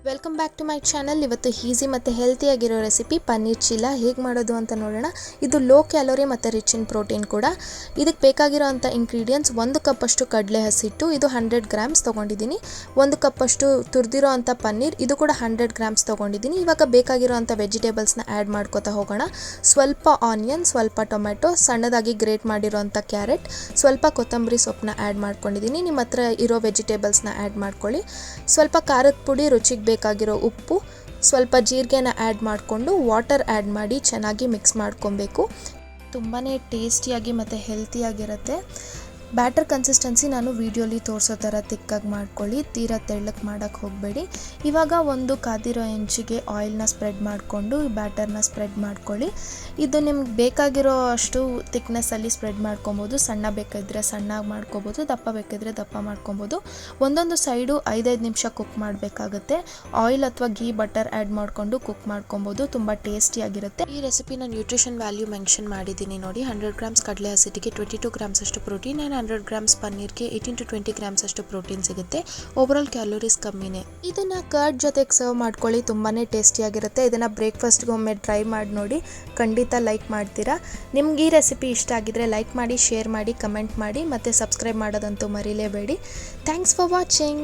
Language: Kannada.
Welcome back to my channel. ಇವತ್ತು ಈಸಿ ಮತ್ತು ಹೆಲ್ತಿಯಾಗಿರೋ ರೆಸಿಪಿ ಪನ್ನೀರ್ ಚೀಲ ಹೇಗೆ ಮಾಡೋದು ಅಂತ ನೋಡೋಣ. ಇದು ಲೋ ಕ್ಯಾಲೋರಿ ಮತ್ತು ರಿಚ್ ಇನ್ ಪ್ರೋಟೀನ್ ಕೂಡ. ಇದಕ್ಕೆ ಬೇಕಾಗಿರೋಂಥ ಇಂಗ್ರೀಡಿಯೆಂಟ್ಸ್ 1 ಕಪ್ಪಷ್ಟು ಕಡಲೆ ಹಸಿಟ್ಟು, ಇದು 100 ಗ್ರಾಮ್ಸ್ ತೊಗೊಂಡಿದ್ದೀನಿ. 1 ಕಪ್ಪಷ್ಟು ತುರಿದಿರೋ ಅಂಥ ಪನ್ನೀರ್, ಇದು ಕೂಡ 100 ಗ್ರಾಮ್ಸ್ ತೊಗೊಂಡಿದ್ದೀನಿ. ಇವಾಗ ಬೇಕಾಗಿರೋಂಥ ವೆಜಿಟೇಬಲ್ಸ್ನ ಆ್ಯಡ್ ಮಾಡ್ಕೋತಾ ಹೋಗೋಣ. ಸ್ವಲ್ಪ ಆನಿಯನ್, ಸ್ವಲ್ಪ ಟೊಮೆಟೊ, ಸಣ್ಣದಾಗಿ ಗ್ರೇಟ್ ಮಾಡಿರೋಂಥ ಕ್ಯಾರೆಟ್, ಸ್ವಲ್ಪ ಕೊತ್ತಂಬರಿ ಸೊಪ್ಪನ್ನ ಆ್ಯಡ್ ಮಾಡ್ಕೊಂಡಿದ್ದೀನಿ. ನಿಮ್ಮ ಹತ್ರ ಇರೋ ವೆಜಿಟೇಬಲ್ಸ್ನ ಆ್ಯಡ್ ಮಾಡ್ಕೊಳ್ಳಿ. ಸ್ವಲ್ಪ ಖಾರದ ಪುಡಿ, ರುಚಿಗೆ ಬೇಕಾಗಿರೋ ಉಪ್ಪು, ಸ್ವಲ್ಪ ಜೀರಿಗೆನ ಆ್ಯಡ್ ಮಾಡಿಕೊಂಡು ವಾಟರ್ ಆ್ಯಡ್ ಮಾಡಿ ಚೆನ್ನಾಗಿ ಮಿಕ್ಸ್ ಮಾಡ್ಕೊಬೇಕು. ತುಂಬಾ ಟೇಸ್ಟಿಯಾಗಿ ಮತ್ತು ಹೆಲ್ತಿಯಾಗಿರುತ್ತೆ. ಬ್ಯಾಟರ್ ಕನ್ಸಿಸ್ಟೆನ್ಸಿ ನಾನು ವಿಡಿಯೋಲಿ ತೋರಿಸೋ ಥರ ತಿಕ್ಕಾಗಿ ಮಾಡ್ಕೊಳ್ಳಿ, ತೀರಾ ತೆಳ್ಳಕ್ಕೆ ಮಾಡೋಕ್ಕೆ ಹೋಗಬೇಡಿ. ಇವಾಗ ಒಂದು ಕಾದಿರೋ ಹೆಂಚಿಗೆ ಆಯಿಲ್ನ ಸ್ಪ್ರೆಡ್ ಮಾಡಿಕೊಂಡು ಬ್ಯಾಟರ್ನ ಸ್ಪ್ರೆಡ್ ಮಾಡ್ಕೊಳ್ಳಿ. ಇದು ನಿಮ್ಗೆ ಬೇಕಾಗಿರೋ ಅಷ್ಟು ತಿಕ್ನೆಸ್ಸಲ್ಲಿ ಸ್ಪ್ರೆಡ್ ಮಾಡ್ಕೊಬೋದು. ಸಣ್ಣ ಬೇಕಾದರೆ ಸಣ್ಣಗೆ ಮಾಡ್ಕೊಬೋದು, ದಪ್ಪ ಬೇಕಾದರೆ ದಪ್ಪ ಮಾಡ್ಕೊಬೋದು. ಒಂದೊಂದು ಸೈಡು 5-5 ನಿಮಿಷ ಕುಕ್ ಮಾಡಬೇಕಾಗುತ್ತೆ. ಆಯಿಲ್ ಅಥವಾ ಗೀ ಬಟರ್ ಆ್ಯಡ್ ಮಾಡಿಕೊಂಡು ಕುಕ್ ಮಾಡ್ಕೊಬೋದು. ತುಂಬ ಟೇಸ್ಟಿಯಾಗಿರುತ್ತೆ. ಈ ರೆಸಿಪಿನ ನ್ಯೂಟ್ರಿಷನ್ ವ್ಯಾಲ್ಯೂ ಮೆನ್ಷನ್ ಮಾಡಿದ್ದೀನಿ ನೋಡಿ. 100 ಗ್ರಾಮ್ಸ್ ಕಡಲೆ ಹಸಿಟ್ಟಿಗೆ 22 ಗ್ರಾಮ್ಸ್ ಅಷ್ಟು ಪ್ರೋಟೀನ್, 100 ಗ್ರಾಮ್ಸ್ ಪನ್ನೀರ್ಗೆ 18 to 20 ಗ್ರಾಮ್ಸ್ ಅಷ್ಟು ಪ್ರೋಟೀನ್ ಸಿಗುತ್ತೆ. ಓವರಾಲ್ ಕ್ಯಾಲೋರೀಸ್ ಕಮ್ಮಿನೇ. ಇದನ್ನ ಕರ್ಡ್ ಜೊತೆಗೆ ಸರ್ವ್ ಮಾಡ್ಕೊಳ್ಳಿ, ತುಂಬಾ ಟೇಸ್ಟಿಯಾಗಿರುತ್ತೆ. ಇದನ್ನು ಬ್ರೇಕ್ಫಾಸ್ಟ್ಗೆ ಒಮ್ಮೆ ಟ್ರೈ ಮಾಡಿ ನೋಡಿ, ಖಂಡಿತ ಲೈಕ್ ಮಾಡ್ತೀರಾ. ನಿಮ್ಗೆ ಈ ರೆಸಿಪಿ ಇಷ್ಟ ಆಗಿದ್ರೆ ಲೈಕ್ ಮಾಡಿ, ಶೇರ್ ಮಾಡಿ, ಕಮೆಂಟ್ ಮಾಡಿ ಮತ್ತು ಸಬ್ಸ್ಕ್ರೈಬ್ ಮಾಡೋದಂತೂ ಮರಿಲೇಬೇಡಿ. Thanks for watching.